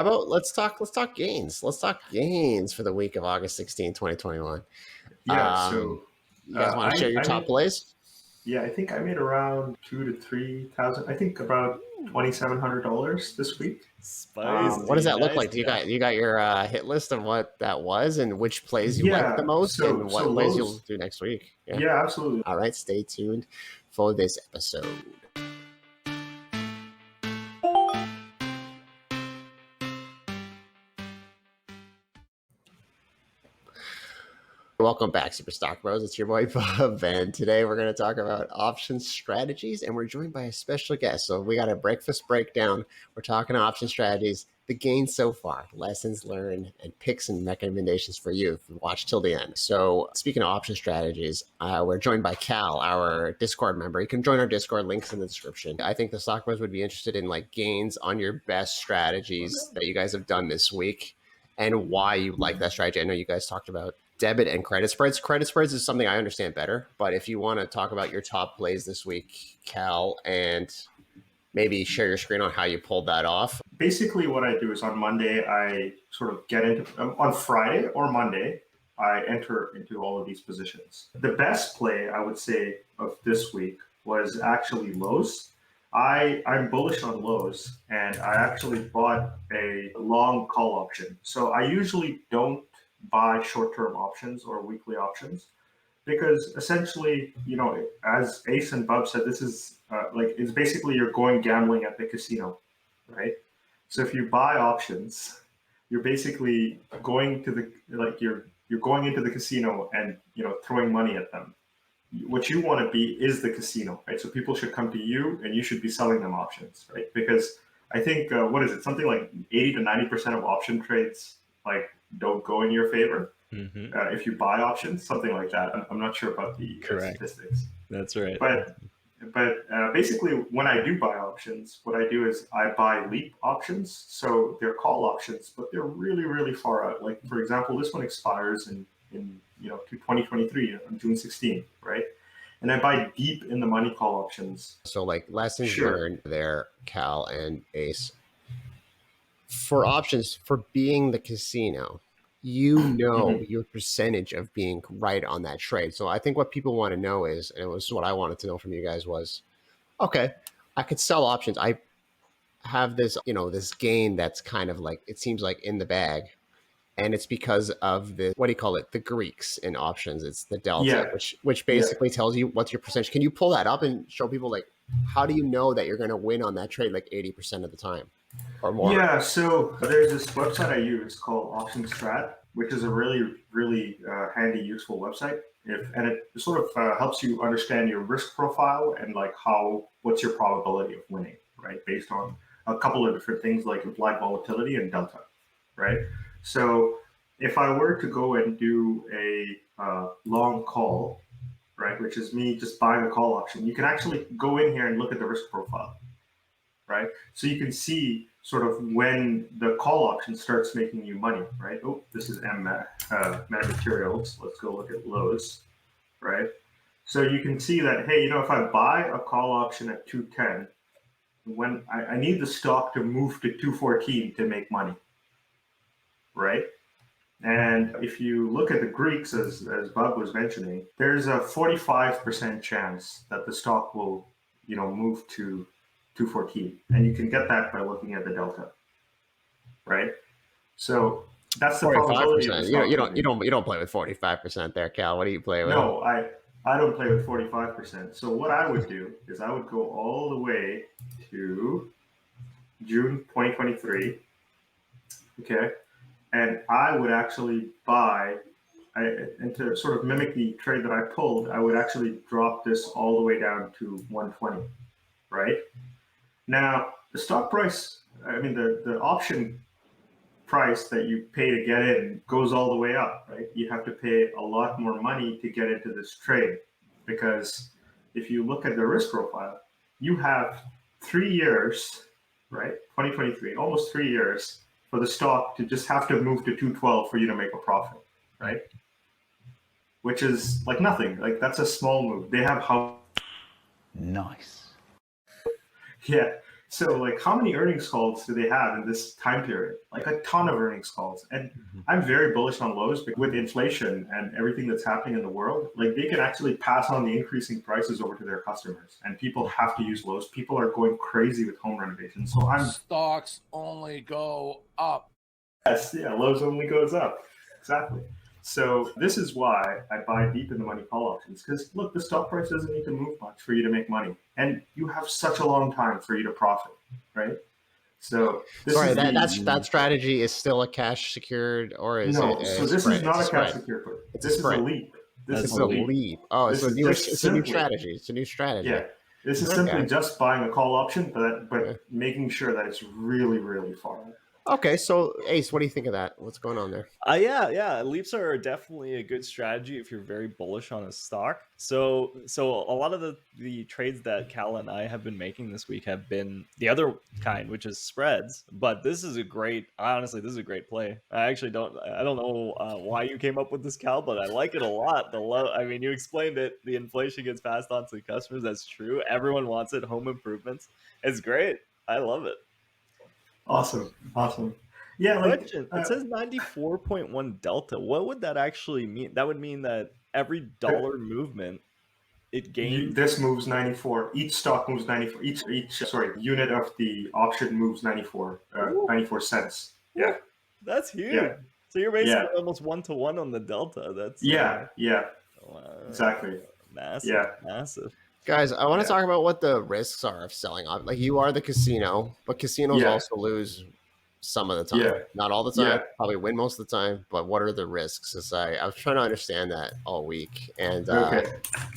How about let's talk gains. Let's talk gains for the week of August 16, 2021. Yeah, Um, so you guys want to share your I top made plays? yeah, I think I made around 2 to 3 thousand. I think about $2,700 this week. What does Spicy, that look nice. like? Do you got your hit list of what that was and which plays you like the Yeah, most so and so what plays you'll Lowe's. do next week? Yeah. Yeah, absolutely. All right, stay tuned for this episode. Welcome back, Super Stock Bros. It's your boy Bob, and today we're going to talk about option strategies, and we're joined by a special guest. So we got a breakfast breakdown. We're talking option strategies, the gains so far, lessons learned, and picks and recommendations for you if you watch till the end. So speaking of option strategies, we're joined by Cal, our Discord member. You can join our Discord, links in the description. I think the Stock Bros would be interested in like gains on your best strategies that you guys have done this week and why you like that strategy. I know you guys talked about debit and credit spreads. Credit spreads is something I understand better, but if you want to talk about your top plays this week, Cal, and maybe share your screen on how you pulled that off. Basically, what I do is on Monday, I sort of get into, on Friday or Monday, I enter into all of these positions. The best play, I would say, of this week was actually Lowe's. I'm bullish on Lowe's, and I actually bought a long call option. So I usually don't buy short-term options or weekly options because essentially, as Ace and Bub said, this is it's basically you're going gambling at the casino, right? So if you buy options, you're basically going to the you're going into the casino and throwing money at them. What you want to be is the casino, right? So people should come to you, and you should be selling them options, right? Because I think what is it? Something like 80 to 90% of option trades don't go in your favor if you buy options, something like that. I'm not sure about the statistics. That's right. But basically, when I do buy options, what I do is I buy leap options. So they're call options, but they're really, really far out. Like, for example, this one expires in 2023 on June 16th, right? And I buy deep in the money call options. So like lessons learned there, Cal and Ace. For options, for being the casino, your percentage of being right on that trade. So I think what people want to know is, and it was what I wanted to know from you guys was, okay, I could sell options. I have this, this gain that's kind of like, it seems like in the bag. And it's because of the, what do you call it? The Greeks in options. It's the delta, which basically tells you what's your percentage. Can you pull that up and show people like, how do you know that you're going to win on that trade like 80% of the time or more? Yeah, so there's this website I use called Option Strat, which is a really, really handy, useful website. And it sort of helps you understand your risk profile and what's your probability of winning, right? Based on a couple of different things like implied volatility and delta, right? So if I were to go and do a long call, right, which is me just buying a call option, you can actually go in here and look at the risk profile, right? So you can see sort of when the call option starts making you money, right? Oh, this is Meta Materials. Let's go look at Lowe's, right? So you can see that, hey, if I buy a call option at 210, when I need the stock to move to 214 to make money, right? And if you look at the Greeks, as Bob was mentioning, there's a 45% chance that the stock will, move to 214, and you can get that by looking at the delta, right? So that's the probability of the stock. You don't play with 45% there, Cal. What do you play with? No, I don't play with 45%. So what I would do is I would go all the way to June 2023, okay, and I would actually buy. And to sort of mimic the trade that I pulled, I would actually drop this all the way down to 120, right? Now, the stock price, the option price that you pay to get in goes all the way up, right? You have to pay a lot more money to get into this trade because if you look at the risk profile, you have 3 years, right? 2023, almost 3 years for the stock to just have to move to 212 for you to make a profit, right? Which is like nothing. Like that's a small move. They have how nice. Yeah. So, like, how many earnings calls do they have in this time period? Like a ton of earnings calls. And Mhm. I'm very bullish on Lowe's, but with inflation and everything that's happening in the world, like they can actually pass on the increasing prices over to their customers. And people have to use Lowe's. People are going crazy with home renovations. So I'm Stocks only go up. yes, yeah, Lowe's only goes up. Exactly. So this is why I buy deep in the money call options. Because look, the stock price doesn't need to move much for you to make money. And you have such a long time for you to profit, right? So this Sorry, is that strategy is still a cash secured, or is it no. a So this is spread? It's not a a cash spread. secure put. It's a This is a spread. leap. This That's is It's a a leap. leap. Oh, This is just it's a new simply strategy. It's a new strategy. yeah. This is Okay. simply just buying a call option, but Yeah. making sure that it's really really far. Okay, so Ace, what do you think of that? What's going on there? Yeah. Leaps are definitely a good strategy if you're very bullish on a stock. So a lot of the trades that Cal and I have been making this week have been the other kind, which is spreads. But this is honestly, this is a great play. I don't know why you came up with this, Cal, but I like it a lot. I mean, you explained it. The inflation gets passed on to the customers. That's true. Everyone wants it. Home improvements. It's great. I love it. Awesome. Yeah, like Question. It says 94.1 delta. What would that actually mean? That would mean that every dollar movement, it gains. this moves 94. Each stock moves 94. Each unit of the option moves 94 cents. Yeah. That's huge. Yeah. So you're basically Yeah. almost 1-to-1 on the delta. That's Yeah. wow, Exactly. massive. Guys, I want to Yeah. talk about what the risks are of selling. Like you are the casino, but casinos Yeah. also lose some of the time. Yeah. Not all the time. Yeah. Probably win most of the time. But what are the risks? I was trying to understand that all week, and Okay.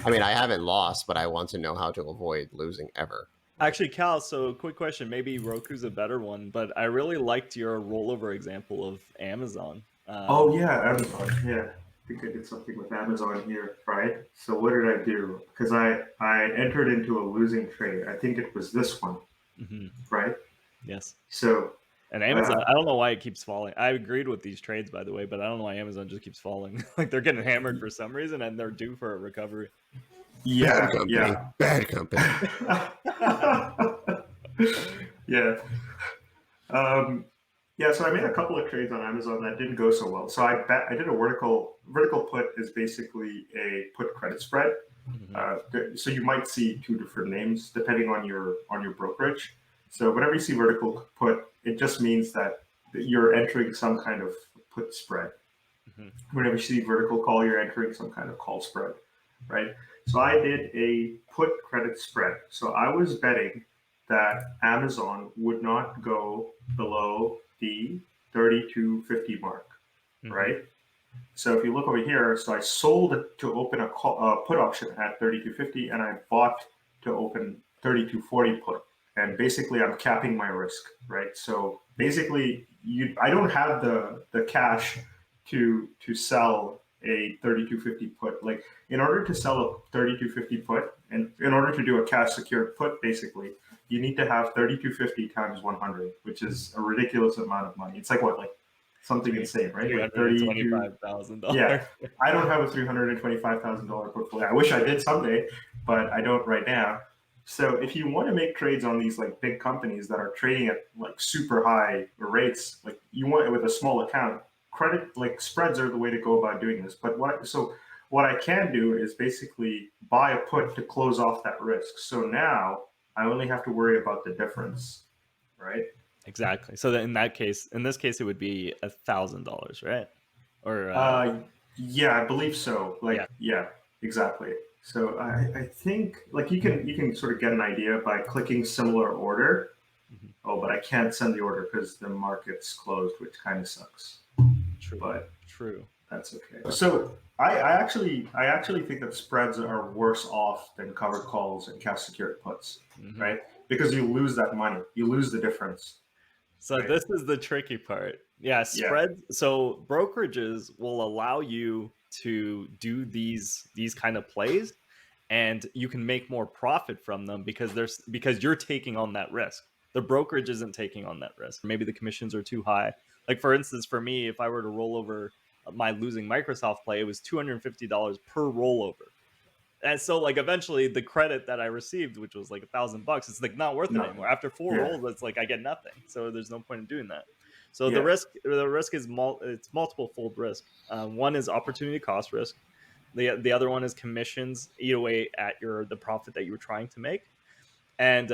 I mean, I haven't lost, but I want to know how to avoid losing ever. Actually, Cal, so quick question. Maybe Roku's a better one, but I really liked your rollover example of Amazon. Oh yeah, Amazon. Yeah. I think I did something with Amazon here, right? So what did I do? Because I entered into a losing trade. I think it was this one, Mhm. right? Yes. So And Amazon, I don't know why it keeps falling. I agreed with these trades, by the way, but I don't know why Amazon just keeps falling. Like they're getting hammered for some reason, and they're due for a recovery. yeah, Bad company. yeah. Bad company. Yeah. Yeah, so I made a couple of trades on Amazon that didn't go so well. So I did a vertical put is basically a put credit spread. So you might see two different names depending on your brokerage. So whenever you see vertical put, it just means that you're entering some kind of put spread. Mhm. Whenever you see vertical call, you're entering some kind of call spread, right? So I did a put credit spread. So I was betting that Amazon would not go below the 32.50 mark, Mhm. right? So if you look over here, so I sold it to open a put option at 32.50, and I bought to open 32.40 put. And basically, I'm capping my risk, right? So basically, I don't have the cash to sell a 32.50 put. Like in order to sell a 32.50 put, and in order to do a cash secured put, basically, you need to have 32.50 times 100, which is a ridiculous amount of money. It's like what, like something insane, right? Like 32. $325,000. Yeah, I don't have a $325,000 portfolio. I wish I did someday, but I don't right now. So if you want to make trades on these like big companies that are trading at like super high rates, like you want it with a small account, credit like spreads are the way to go about doing this. But what I can do is basically buy a put to close off that risk. So now I only have to worry about the difference, right? Exactly. So in this case, it would be $1,000, right? Or Yeah, I believe so. Like, yeah, exactly. So I think like you can sort of get an idea by clicking similar order. Mhm. Oh, but I can't send the order because the market's closed, which kind of sucks. But True. that's okay. So I actually think that spreads are worse off than covered calls and cash secured puts, Mhm. right? Because you lose that money, you lose the difference. So Right. this is the tricky part. Yeah, spreads. So brokerages will allow you to do these kind of plays, and you can make more profit from them because you're taking on that risk. The brokerage isn't taking on that risk. Maybe the commissions are too high. Like for instance, for me, if I were to roll over my losing Microsoft play, it was $250 per rollover. And so like eventually the credit that I received, which was like $1,000, it's like not worth it Nothing. anymore. After 4 Yeah. rolls, it's like I get nothing. So there's no point in doing that. So Yeah. the risk is it's multiple fold risk. One is opportunity cost risk. The other one is commissions eat away at the profit that you were trying to make. And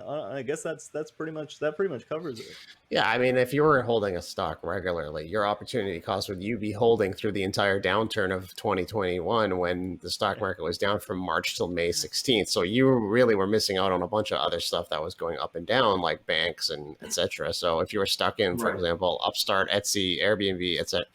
I guess that pretty much covers it. Yeah, I mean, if you were holding a stock regularly, your opportunity cost would you be holding through the entire downturn of 2021 when the stock market was down from March till May 16th. So you really were missing out on a bunch of other stuff that was going up and down, like banks and etc. So if you were stuck in, for Right. example, Upstart, Etsy, Airbnb, etc.,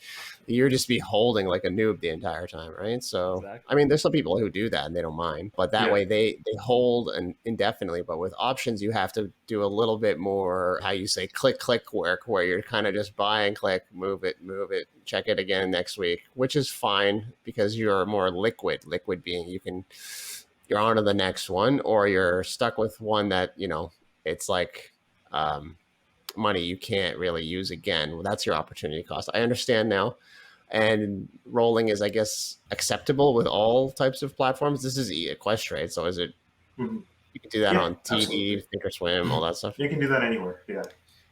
you'd just be holding like a noob the entire time, right? So Exactly. I mean, there's some people who do that and they don't mind, but that Yeah. way they hold indefinitely. But with options, you have to do a little bit more, how you say, click work, where you're kind of just buy and click, move it, check it again next week, which is fine because you're more liquid being you're on to the next one, or you're stuck with one that, it's like money you can't really use again. Well, that's your opportunity cost. I understand now. And rolling is, I guess, acceptable with all types of platforms. This is Equestrade, so is it? Mhm. You can do that Yeah, on TD, absolutely. Thinkorswim, all that stuff. You can do that anywhere. Yeah.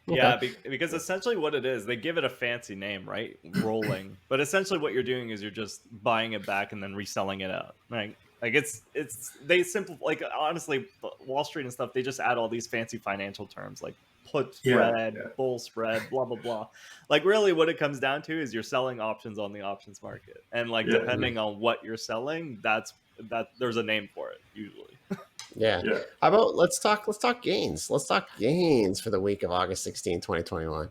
Yeah, because essentially what it is, they give it a fancy name, right? Rolling. But essentially what you're doing is you're just buying it back and then reselling it out. Right? Like it's they simplify, like honestly, Wall Street and stuff, they just add all these fancy financial terms like put spread, Yeah. bull spread, blah blah blah. Like really what it comes down to is you're selling options on the options market. And like Yeah. depending on what you're selling, that there's a name for it usually. Yeah. Yeah. How about let's talk gains. Let's talk gains for the week of August 16, 2021.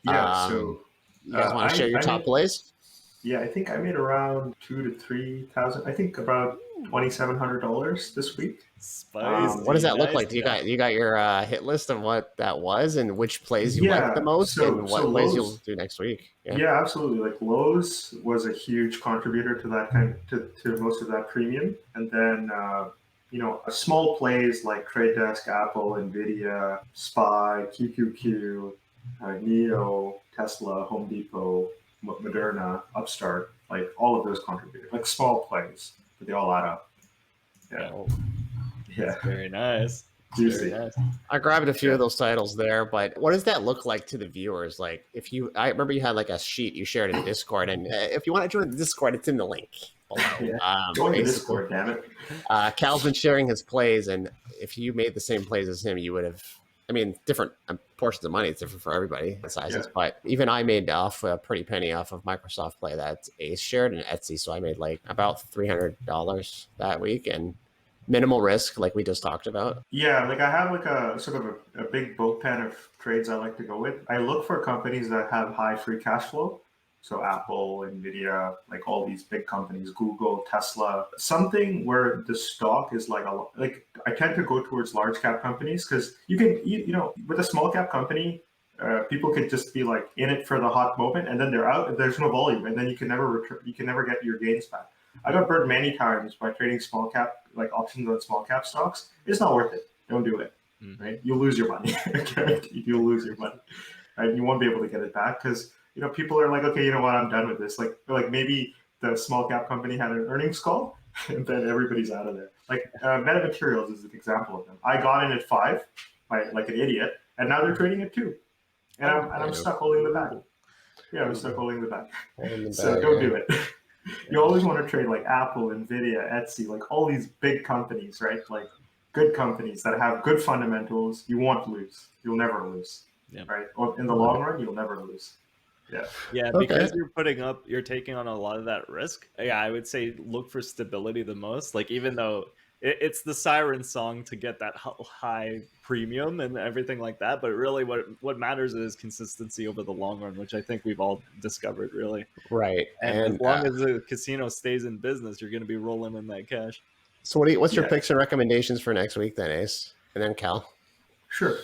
Yeah. So You guys want to share your top plays? Yeah, I think I made around 2,000 to 3,000. I think about $2,700 this week. Spicy. What does that look Nice like? You got your hit list of what that was and which plays you Yeah, like the most, so- and what so plays Lowe's- you'll do next week? Yeah, absolutely. Like Lowe's was a huge contributor to that to most of that premium, and then a small plays like Trade Desk, Apple, Nvidia, Spy, QQQ, Neo, Tesla, Home Depot, Moderna, Upstart, like all of those contributed. Like small plays, but they all add up. Yeah, Oh, yeah, very nice. juicy. Very nice. I grabbed a few Yeah. of those titles there, but what does that look like to the viewers? Like, I remember you had like a sheet you shared in Discord, and if you want to join the Discord, it's in the link below. Yeah. Join the Basically, Discord, damn it. Cal's been sharing his plays, and if you made the same plays as him, you would have. I mean, different portions of money. It's different for everybody, the sizes. Yeah. But even I made off a pretty penny off of Microsoft Play that Ace shared and Etsy, so I made like about $300 that week, and minimal risk, like we just talked about. Yeah, like I have like a sort of a big bullpen of trades I like to go with. I look for companies that have high free cash flow. So Apple, Nvidia, like all these big companies, Google, Tesla, something where the stock is like I tend to go towards large cap companies because you can, with a small cap company, people could just be like in it for the hot moment and then they're out. There's no volume, and then you can never get your gains back. I got burned many times by trading small cap, like options on small cap stocks. It's not worth it. Don't do it. Right? You'll lose your money. You'll lose your money. Right? You won't be able to get it back because people are like, okay, you know what? I'm done with this. Like maybe the small cap company had an earnings call, and then everybody's out of there. Like Meta Materials is an example of them. I got in at 5, like an idiot, and now they're trading at 2, and I'm stuck holding the bag. Yeah, I'm stuck holding the bag. So don't do it. You always want to trade like Apple, Nvidia, Etsy, like all these big companies, right? Like good companies that have good fundamentals. You won't lose. You'll never lose. Yeah. Right? Or in the long run, you'll never lose. Yeah, Okay. because you're taking on a lot of that risk. Yeah, I would say look for stability the most. Like even though it's the siren song to get that high premium and everything like that, but really what matters is consistency over the long run, which I think we've all discovered really. Right. And as long as the casino stays in business, you're going to be rolling in that cash. So what's your Yeah. picks and recommendations for next week then, Ace? And then Cal? Sure.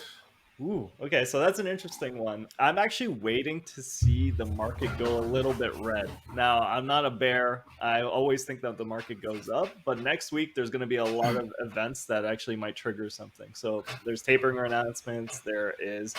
Ooh, okay, so that's an interesting one. I'm actually waiting to see the market go a little bit red. Now, I'm not a bear. I always think that the market goes up, but next week there's going to be a lot of events that actually might trigger something. So there's tapering announcements. There is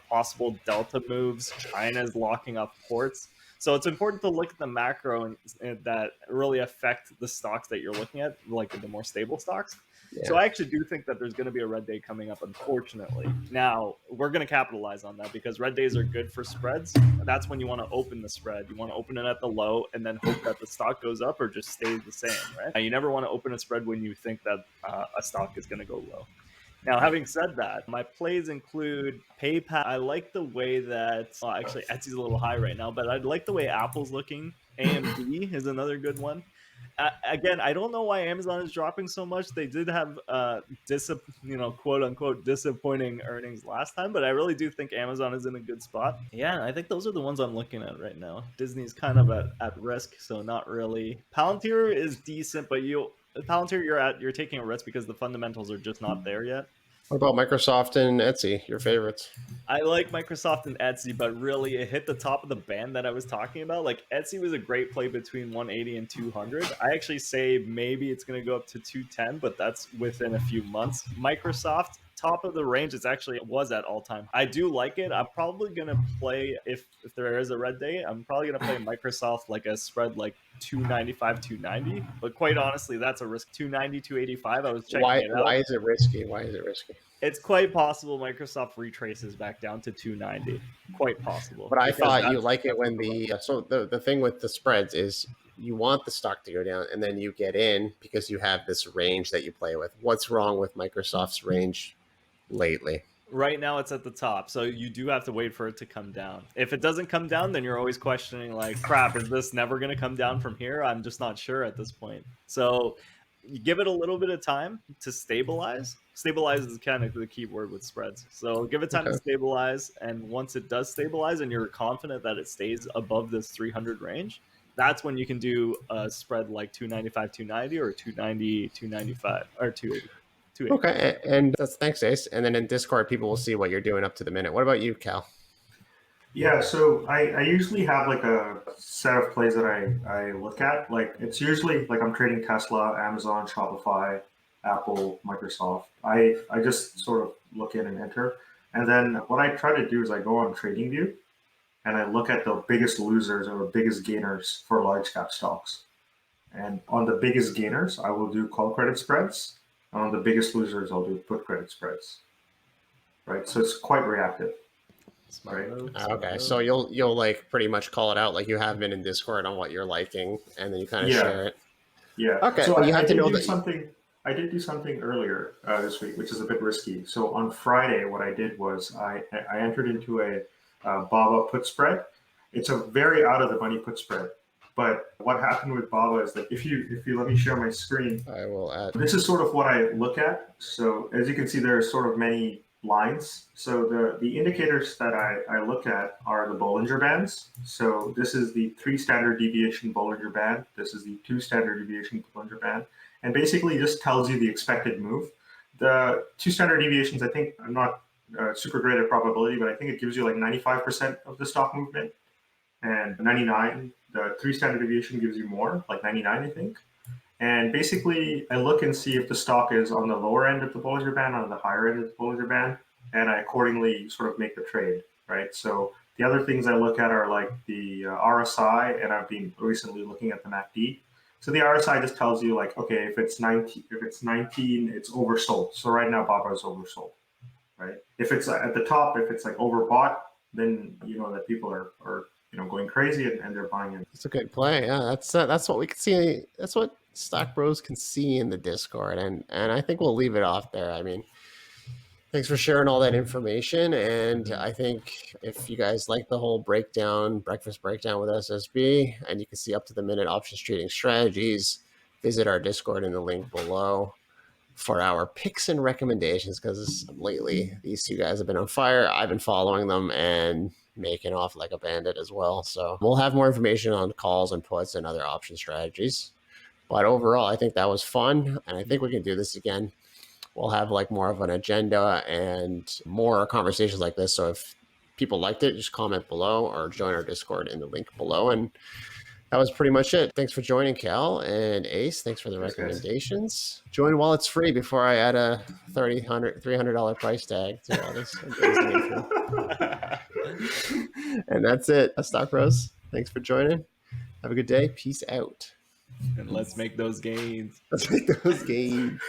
possible Delta moves. China's locking up ports. So it's important to look at the macro and that really affect the stocks that you're looking at, like the more stable stocks. Yeah. So I actually do think that there's going to be a red day coming up, unfortunately. Now, we're going to capitalize on that because red days are good for spreads. That's when you want to open the spread. You want to open it at the low and then hope that the stock goes up or just stays the same, right? Now, you never want to open a spread when you think that a stock is going to go low. Now, having said that, my plays include PayPal. I like the way that, actually, Etsy's a little high right now, but I like the way Apple's looking. AMD is another good one. Again, I don't know why Amazon is dropping so much. They did have, quote unquote, disappointing earnings last time, but I really do think Amazon is in a good spot. Yeah, I think those are the ones I'm looking at right now. Disney's kind of at risk, so not really. Palantir is decent, but Palantir, you're taking a risk because the fundamentals are just not there yet. What about Microsoft and Etsy, your favorites? I like Microsoft and Etsy, but really it hit the top of the band that I was talking about. Like Etsy was a great play between 180 and 200. I actually say maybe it's going to go up to 210, but that's within a few months. Microsoft, top of the range, was at all time. I do like it. I'm probably going to play, if there is a red day, I'm probably going to play Microsoft like a spread like 295, 290. But quite honestly, that's a risk. 290, 285. I was checking it out. Why is it risky? It's quite possible Microsoft retraces back down to 290. Quite possible. But I thought you like it when the thing with the spreads is you want the stock to go down and then you get in because you have this range that you play with. What's wrong with Microsoft's range lately? Right now it's at the top, so you do have to wait for it to come down. If it doesn't come down, then you're always questioning like, crap, is this never going to come down from here? I'm just not sure at this point. So you give it a little bit of time to stabilize. Stabilize is kind of the key word with spreads. So give it time to stabilize, and once it does stabilize and you're confident that it stays above this 300 range, that's when you can do a spread like 295, 290 or 290, 295 or 280. Okay, and that's thanks, Ace. And then in Discord, people will see what you're doing up to the minute. What about you, Cal? Yeah, so I usually have like a set of plays that I look at. Like it's usually like I'm trading Tesla, Amazon, Shopify, Apple, Microsoft. I just sort of look in and enter. And then what I try to do is I go on TradingView and I look at the biggest losers or the biggest gainers for large cap stocks. And on the biggest gainers, I will do call credit spreads. On the biggest losers, I'll do put credit spreads. Right, so it's quite reactive. Right. Okay, so you'll like pretty much call it out like you have been in Discord on what you're liking, and then you kind of share it. Yeah. Okay. So you have to know that something. I did do something earlier this week, which is a bit risky. So on Friday, what I did was I entered into a BABA put spread. It's a very out of the money put spread. But what happened with BABA is that if you let me share my screen, I will add. This is sort of what I look at. So as you can see, there are sort of many lines. So the indicators that I look at are the Bollinger Bands. So this is the 3 standard deviation Bollinger Band. This is the 2 standard deviation Bollinger Band. And basically just tells you the expected move. The 2 standard deviations, I think, I'm not super great at probability, but I think it gives you like 95% of the stock movement. And 99, the 3 standard deviation gives you more, like 99, I think. And basically, I look and see if the stock is on the lower end of the Bollinger Band, or on the higher end of the Bollinger Band, and I accordingly sort of make the trade, right? So the other things I look at are like the RSI, and I've been recently looking at the MACD. So the RSI just tells you like, okay, if it's 19, it's oversold. So right now, BABA is oversold, right? If it's at the top, if it's like overbought, then you know that people are going crazy and they're buying it. It's a good play. Yeah, that's what we can see. That's what Stock Bros can see in the Discord, and I think we'll leave it off there. I mean, thanks for sharing all that information, and I think if you guys like the whole breakfast breakdown with SSB, and you can see up to the minute options trading strategies, visit our Discord in the link below for our picks and recommendations, because lately these two guys have been on fire. I've been following them and making off like a bandit as well. So we'll have more information on calls and puts and other option strategies. But overall, I think that was fun, and I think we can do this again. We'll have like more of an agenda and more conversations like this. So if people liked it, just comment below or join our Discord in the link below. And that was pretty much it. Thanks for joining, Cal and Ace. Thanks for the recommendations. Join while it's free before I add a $300 price tag to all this. And that's it. Stock Bros. Thanks for joining. Have a good day. Peace out. And let's make those gains. Let's make those gains.